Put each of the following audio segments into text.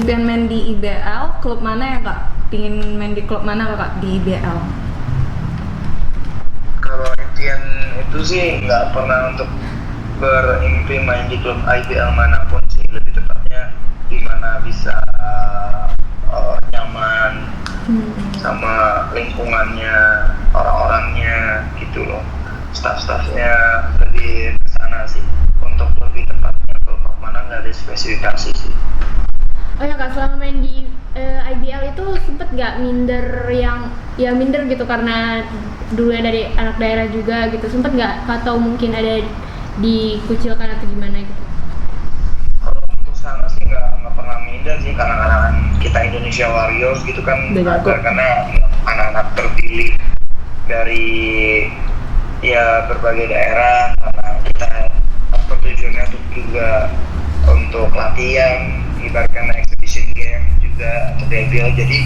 impian main di IBL, klub mana ya kak? Pingin main di klub mana kak di IBL? Kalau impian itu sih nggak pernah untuk berimpi main di klub IBL manapun sih, lebih tepatnya di mana bisa nyaman sama lingkungannya, orang-orangnya gitu loh, staff-staffnya, lebih ke sana sih. Untuk lebih tepatnya klub mana nggak ada spesifikasi sih. Oh ya kak, selama main di IBL itu sempet nggak minder gitu karena dulunya dari anak daerah juga gitu, sempet nggak atau mungkin ada dikucilkan atau gimana gitu? Kalau untuk sana sih nggak pernah minder sih, karena kita Indonesia Warriors gitu kan, karena anak-anak terpilih dari ya berbagai daerah, karena kita tujuannya tuh juga untuk latihan, ibaratkan exhibition game juga atau debut, jadi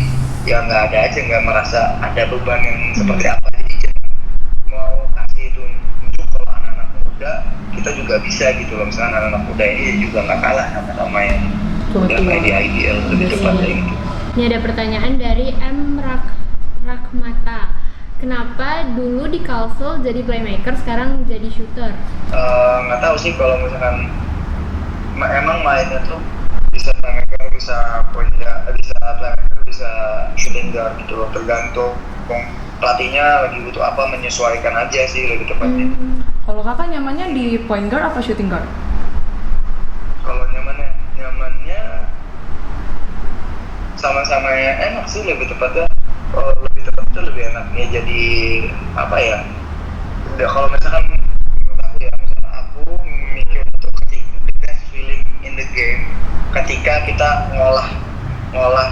ya nggak merasa ada beban yang seperti apa, jadi mau kasih tunjuk kalau anak-anak muda kita juga bisa gitu loh, misalnya anak-anak muda ini juga nggak kalah sama yang udah main di IBL, lebih tepatnya gitu. Ini ada pertanyaan dari M. Rakmata. Kenapa dulu di Kalsel jadi playmaker, sekarang jadi shooter? Nggak tahu sih, kalau misalkan emang mainnya tuh bisa playmaker, bisa point guard, bisa playmaker, bisa shooting guard gitu loh, tergantung pelatihnya lagi butuh apa, menyesuaikan aja sih lebih tepatnya. Kalau kakak nyamannya di point guard apa shooting guard? Kalau nyamannya sama-sama enak sih, lebih tepatnya lebih enaknya jadi apa ya, udah kalau misalkan menurut aku ya, misalkan aku mikir untuk the best feeling in the game ketika kita ngolah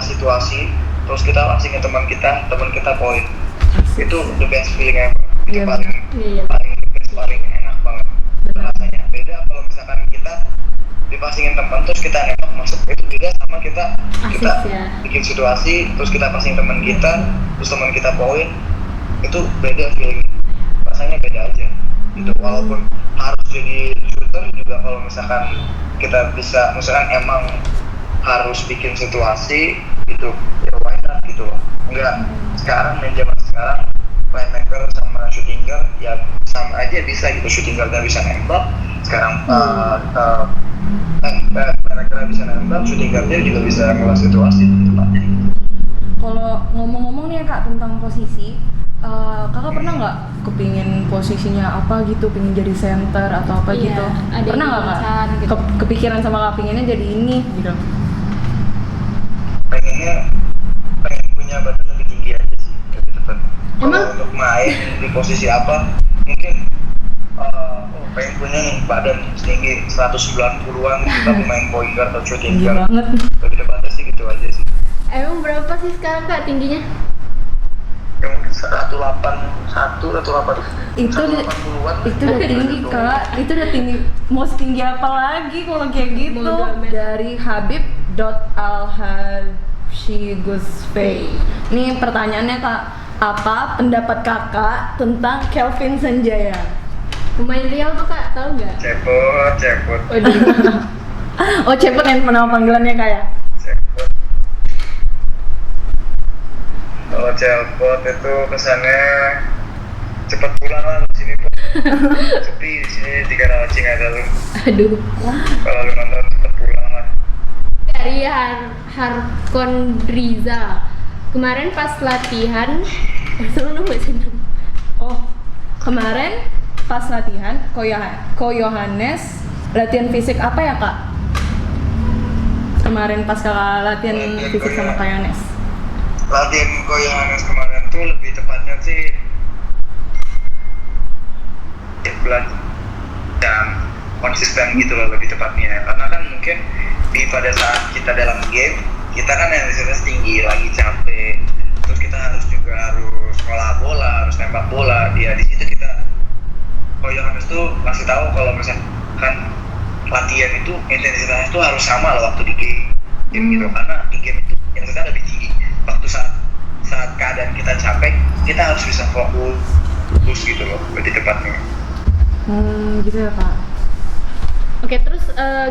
situasi terus kita kasih ke teman kita poin, itu the best feeling ever. Itu paling enak banget rasanya. Beda kalau misalkan kita dipasingin teman terus kita nembak masuk, itu beda sama kita bikin situasi terus kita pasing teman kita terus teman kita poin, itu beda feeling, rasanya beda aja gitu. Walaupun harus jadi shooter juga, kalau misalkan kita bisa, misalkan emang harus bikin situasi gitu ya why not gitu loh. Enggak, sekarang dan zaman sekarang playmaker sama shooting guard ya sama aja bisa gitu, shooting guard bisa nembak sekarang, playmaker bisa nembak, shooting guardnya juga bisa ngolah situasi tempatnya. Kalau ngomong-ngomong nih ya kak tentang posisi, kakak pernah nggak kepingin posisinya apa gitu, pingin jadi center atau apa gitu? Pernah nggak kak? Gitu. Kepikiran sama kak pinginnya jadi ini gitu? Pengen punya badan lebih tinggi aja sih, lebih tepat. Kalau untuk main di posisi apa, mungkin pengen punya nih badan setinggi 190-an tapi main point guard atau shooting guard. Lebih tepatnya sih gitu aja sih. Emang berapa sih sekarang kak tingginya? Yang 181 atau 180-an. Itu udah tinggi kak, itu udah tinggi. Mau setinggi apa lagi kalau kayak gitu? Dari Habib.alhashigusfei. Nih pertanyaannya kak, apa pendapat kakak tentang Kelvin Sanjaya? Pemain Riau tuh kak, tahu nggak? Cepot. Oh Cepot yang nama panggilannya kak ya? Cepot. Kalau Cepot itu kesannya cepat pulang lah di sini Pak. Sepi di sini di Karawaci nggak ada lu. Aduh. Kalau lu nonton cepat pulang lah. Dari Harkondriza. Kemarin pas latihan, kemarin pas latihan, Ko Yohanes latihan fisik apa ya kak? Kemarin pas kakak latihan fisik sama Kak Yohanes. Latihan Ko Yohanes kemarin tuh lebih tepatnya sih belajar dan konsisten gitu loh, lebih tepatnya. Karena kan mungkin pada saat kita dalam game, kita kan intensitas tinggi, lagi capek, terus kita harus ngolah bola, harus tembak bola. Dia di situ kita, Ko Yohanes tuh ngasih tahu kalau misalkan latihan itu intensitasnya tuh harus sama lah waktu di game gitu, karena di game itu intensitas lebih tinggi. Waktu saat keadaan kita capek, kita harus bisa fokus gitu loh, lebih tepatnya. Gitu ya kak. Oke, terus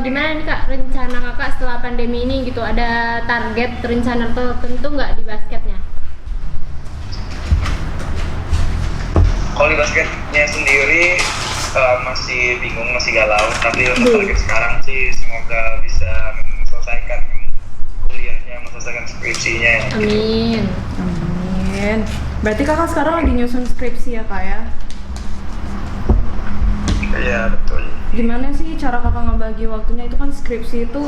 gimana nih Kak rencana Kakak setelah pandemi ini gitu? Ada target rencana tertentu nggak di basketnya? Kalau di basketnya sendiri masih bingung, masih galau. Tapi untuk target sekarang sih semoga bisa menyelesaikan kuliahnya, menyelesaikan skripsinya. Amin. Amin. Berarti kakak sekarang lagi nyusun skripsi ya kak ya? Iya betul. Gimana sih cara kakak ngebagi waktunya? Itu kan skripsi itu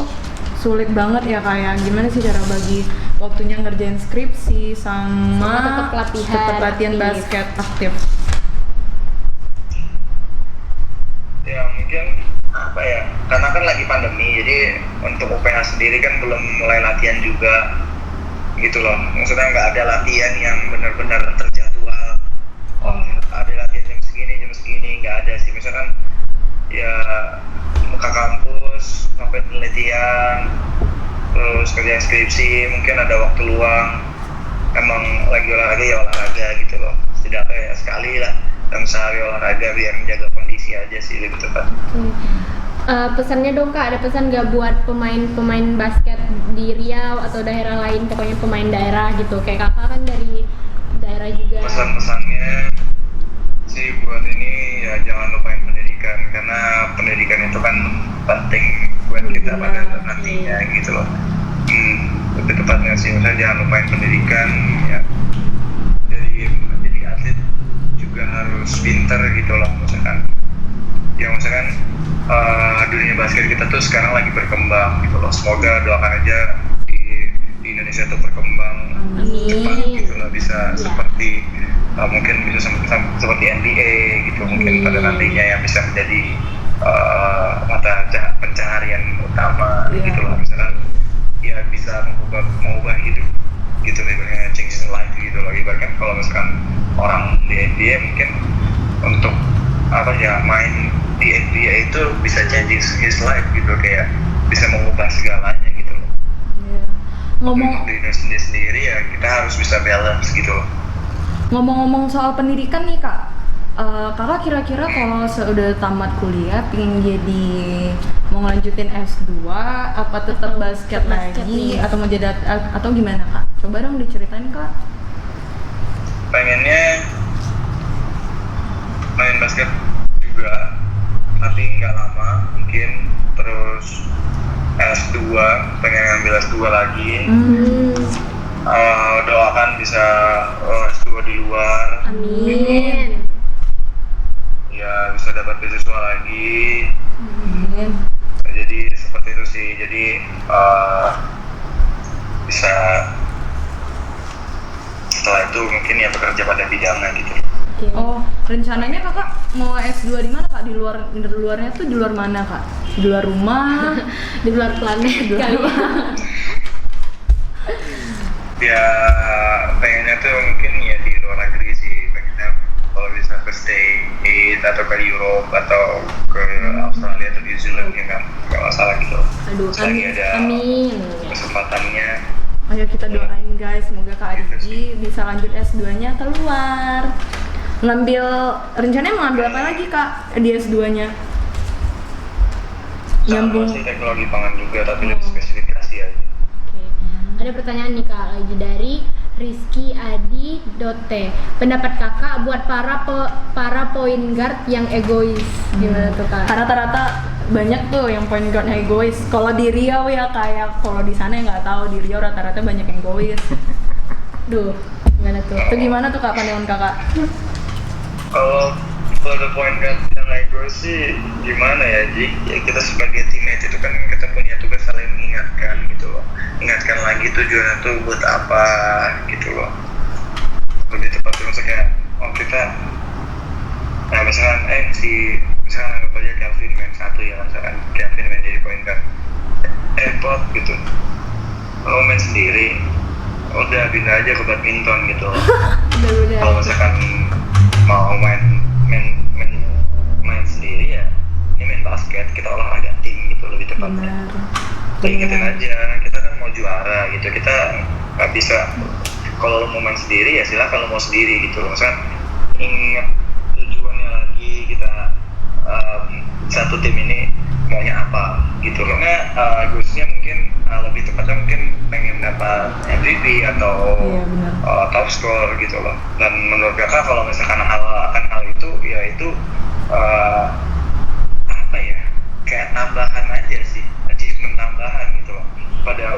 sulit banget ya kak ya. Gimana sih cara bagi waktunya ngerjain skripsi sama tetap latihan basket aktif? Ya mungkin apa ya, karena kan lagi pandemi, jadi untuk UPH sendiri kan belum mulai latihan juga gitu loh. Maksudnya nggak ada latihan yang benar-benar terjadwal. Ada latihan jam segini, nggak ada sih. Misalkan ya ke kampus, sampai penelitian, terus kerja skripsi, mungkin ada waktu luang. Emang lagi olahraga ya olahraga gitu loh. Setidaknya ya sekali lah dalam sehari olahraga biar menjaga kondisi aja sih lebih tepat. Pesannya dong Kak, ada pesan nggak buat pemain basket di Riau atau daerah lain, pokoknya pemain daerah gitu, kayak kakak kan dari daerah juga. Pesan-pesannya sih buat ini ya jangan lupain pendidikan, karena pendidikan itu kan penting buat kita pada nantinya gitu loh. Lebih tepatnya sih, misalnya jangan lupain pendidikan ya. Jadi atlet juga harus pinter gitu loh, misalkan dunia basket kita tuh sekarang lagi berkembang gitu loh. Semoga doakan aja di Indonesia tuh berkembang cepat gitu loh, bisa seperti mungkin bisa seperti NBA gitu, mungkin pada nantinya yang bisa menjadi mata pencaharian utama gitu loh, misalkan ya bisa mengubah hidup gitu, ibaratnya changing life gitu loh. Ibaratkan kalau misalkan orang di NBA mungkin untuk main di NBA itu bisa changing his life gitu, kayak bisa mengubah segalanya gitu loh. Ngomong di Indonesia sendiri ya kita harus bisa balance gitu loh. Ngomong-ngomong soal pendidikan nih kak, kakak kira-kira kalau sudah tamat kuliah pengen jadi mau ngelanjutin S2 apa tetap basket lagi atau mau jadi atau gimana kak? Coba dong diceritain kak. Pengennya main basket juga, tapi nggak lama mungkin, terus S2, pengen ngambil S2 lagi. Doakan bisa S2 di luar. Amin. Ya bisa dapat beasiswa lagi. Amin. Jadi seperti itu sih, jadi bisa setelah itu mungkin ya bekerja pada bidangnya gitu. Oh, rencananya kakak mau S2 di mana kak? Di luarnya tuh di luar mana kak? Di luar rumah? Di luar planet kali ya. Ya pengennya tuh mungkin ya di luar negeri sih, pengennya kalau bisa ke States atau ke Europe atau ke Australia atau New Zealand ya kan, nggak masalah gitu. Aduh, selagi ada amin. kesempatannya. Ayo kita doain guys, semoga Kak Ariji bisa lanjut S2-nya keluar. Rencananya mau ambil apa lagi Kak di S2-nya? Sama sih teknologi pangan juga, tapi lebih spesifikasi aja. Oke. Ada pertanyaan nih Kak, lagi dari Rizky Adi T. Pendapat kakak buat para point guard yang egois, gimana tuh Kak? Rata-rata banyak tuh yang point guard egois. Kalau di Riau ya kayak, kalau di sana ya nggak tahu, di Riau rata-rata banyak yang egois. Duh, gimana tuh? Itu gimana tuh Kak pandangan kakak? Kalau ada point guard yang egois sih gimana ya, Ji? Ya kita sebagai teammate itu kan kita punya tugas saling mengingatkan gitu loh. Ingatkan lagi tujuannya tuh buat apa gitu loh. Lebih tepat tuh misalnya kita misalkan misalkan anggap aja Kelvin main satu ya, misalkan Kelvin main jadi point guard pot gitu, lo main sendiri udah pindah aja ke badminton gitu. Kalau misalkan mau main sendiri ya ini main basket, kita olahraga tim gitu lebih tepatnya. Kita ingetin aja, kita kan mau juara gitu, kita nggak bisa. Kalau lo mau main sendiri ya silakan lo mau sendiri gitu. Misalkan ingat tujuannya lagi, kita satu tim ini maunya atau Iya, benar. top score gitu loh. Dan menurut kakak kalau misalkan hal itu ya itu apa ya, kayak tambahan aja sih, achievement tambahan gitu loh. Pada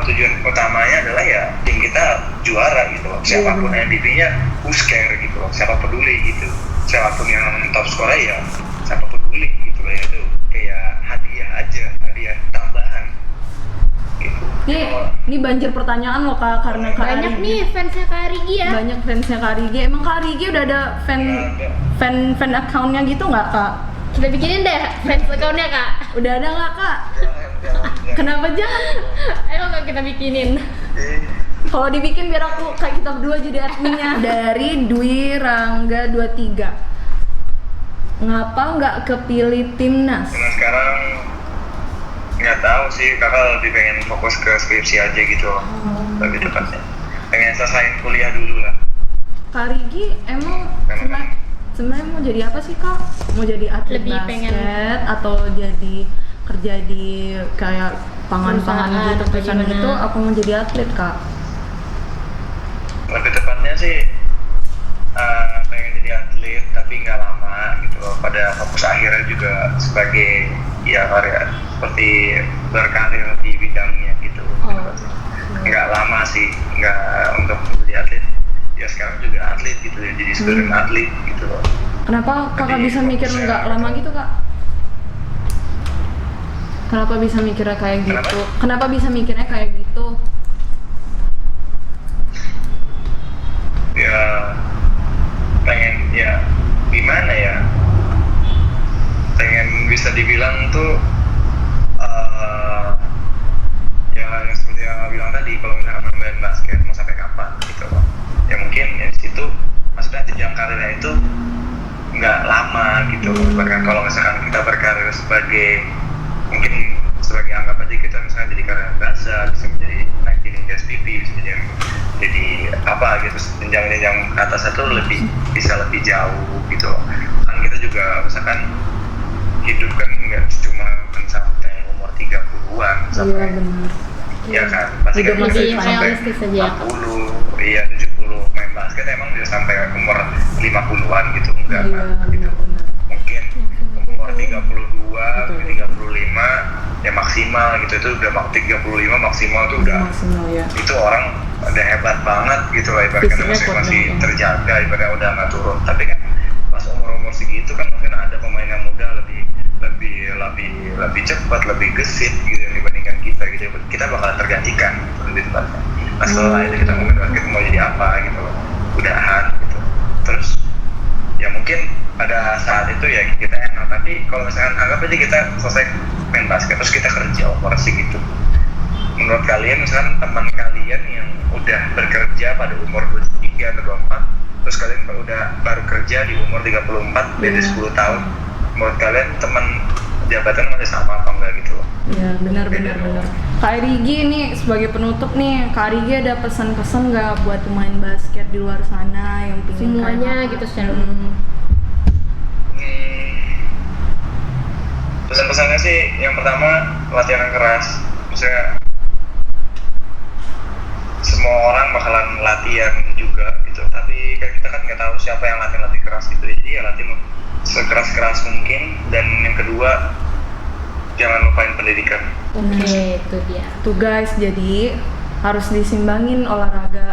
tujuan utamanya adalah ya tim kita juara gitu loh. Siapapun MVP-nya who care gitu loh, siapa peduli gitu. Siapapun yang top score ya siapa peduli gitu loh, ya itu kayak hadiah aja, hadiah tambahan gitu. Ini banjir pertanyaan loh Kak, karena Kak Banyak Arigi. nih fansnya Kak Arigi ya. Banyak fansnya Kak Arigi. Emang Kak Arigi udah ada fan account-nya gitu nggak Kak? Kita bikinin deh fans account-nya Kak. Udah ada nggak Kak? Jangan. Kenapa jangan? Ayo Kak kita bikinin. Kalau dibikin biar aku kayak kita berdua jadi adminnya. Dari Dwi Rangga 23. Ngapa nggak kepilih timnas? Karena sekarang nggak tahu sih, kakak lebih pengen fokus ke skripsi aja gitu loh, lebih tepatnya. Pengen selesai kuliah dulu lah. Kak Rigi emang sebenarnya mau jadi apa sih Kak? Mau jadi atlet Lebih basket pengen atau jadi kerja di kayak pangan-pangan Perusahaan gitu, atau perusahaan gimana? gitu, apa mau jadi atlet Kak? Lebih tepatnya sih pengen jadi atlet tapi nggak lama gitu loh. Pada fokus akhirnya juga sebagai ya karya seperti berkarir di bidangnya gitu. Nggak lama sih, nggak untuk jadi atlet. Ya sekarang juga atlet gitu ya, jadi student atlet gitu loh. Kenapa Kakak Jadi bisa mikir fokusnya- nggak lama gitu Kak? Kenapa bisa mikirnya kayak gitu? Kenapa bisa mikirnya kayak gitu? Ya pengen ya gimana ya, pengen bisa dibilang tuh ya yang seperti yang aku bilang tadi, kalau misalkan main basket mau sampai kapan gitu loh ya, mungkin ya di situ maksudnya jenjang karirnya itu nggak lama gitu loh. Bahkan kalau misalkan kita berkarir sebagai mungkin sebagai anggap aja kita misalnya jadi karyawan biasa, bisa menjadi naik di SPP, bisa jadi apa gitu, jenjang-jenjang ke atas itu bisa lebih jauh gitu loh. Kan kita juga misalkan hidup kan nggak cuma sampai umur 30-an sampai benar. ya kan, pasti Hidup kan masih bisa sampai realistis aja. 40, iya 70 main basket emang bisa sampai umur 50-an gitu, enggak Iya, kan gitu. benar-benar. Mungkin umur 32 Betul. 35 ya maksimal gitu, itu udah 35 maksimal tuh udah Maksimal ya. itu orang udah hebat banget gitu lah, ibaratnya Fisiknya kuat masih banget. terjaga, ibaratnya udah nggak turun. Tapi kan pas umur segitu kan mungkin ada pemain yang muda lebih cepat, lebih gesit gitu dibandingkan kita gitu. Kita bakalan tergantikan gitu lebih tepatnya. Nah setelah itu kita ngomongin basket mau jadi apa gitu loh, udahan gitu. Terus ya mungkin pada saat itu ya kita enak, tapi kalau misalkan anggap aja kita selesai main basket terus kita kerja umur segitu, menurut kalian misalkan teman kalian yang udah bekerja pada umur 23 atau 24 terus kalian baru kerja di umur 34 beda 10 tahun, menurut kalian teman jabatan masih sama apa enggak gitu loh? Ya benar. Kak Rigi ini sebagai penutup nih, Kak Rigi ada pesan-pesan nggak buat pemain basket di luar sana yang pingin Semuanya kayak gitu secara umum. Pesan-pesannya sih yang pertama latihan yang keras. Misalnya semua orang bakalan latihan juga gitu, tapi kan kita kan nggak tahu siapa yang latihan lebih keras gitu, jadi ya latihan sekeras-keras mungkin. Dan yang kedua jangan lupain pendidikan. Oke, itu dia. Tuh guys, jadi harus disimbangin olahraga,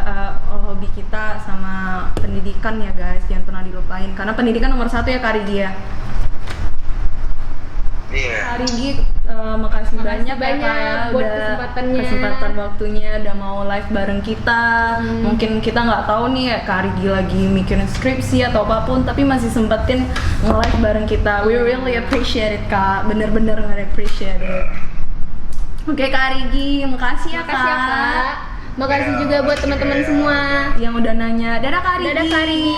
hobi kita sama pendidikan ya guys, jangan pernah dilupain karena pendidikan nomor 1 ya Kak Rigi ya. Iya. Kak Rigi, makasih banyak ya, Kak, ya, buat udah kesempatannya. kesempatan waktunya udah mau live bareng kita. Mungkin kita nggak tahu nih ya Kak Rigi lagi mikirin skripsi atau apapun, tapi masih sempetin nge-live bareng kita. We really appreciate it Kak, bener-bener appreciate it. Oke Kak Rigi, makasih ya Makasih ya, Kak. Makasih Ya, juga buat makasih teman-teman juga ya. semua. yang udah nanya. Dadah Kak Rigi. Dadah Kak Rigi.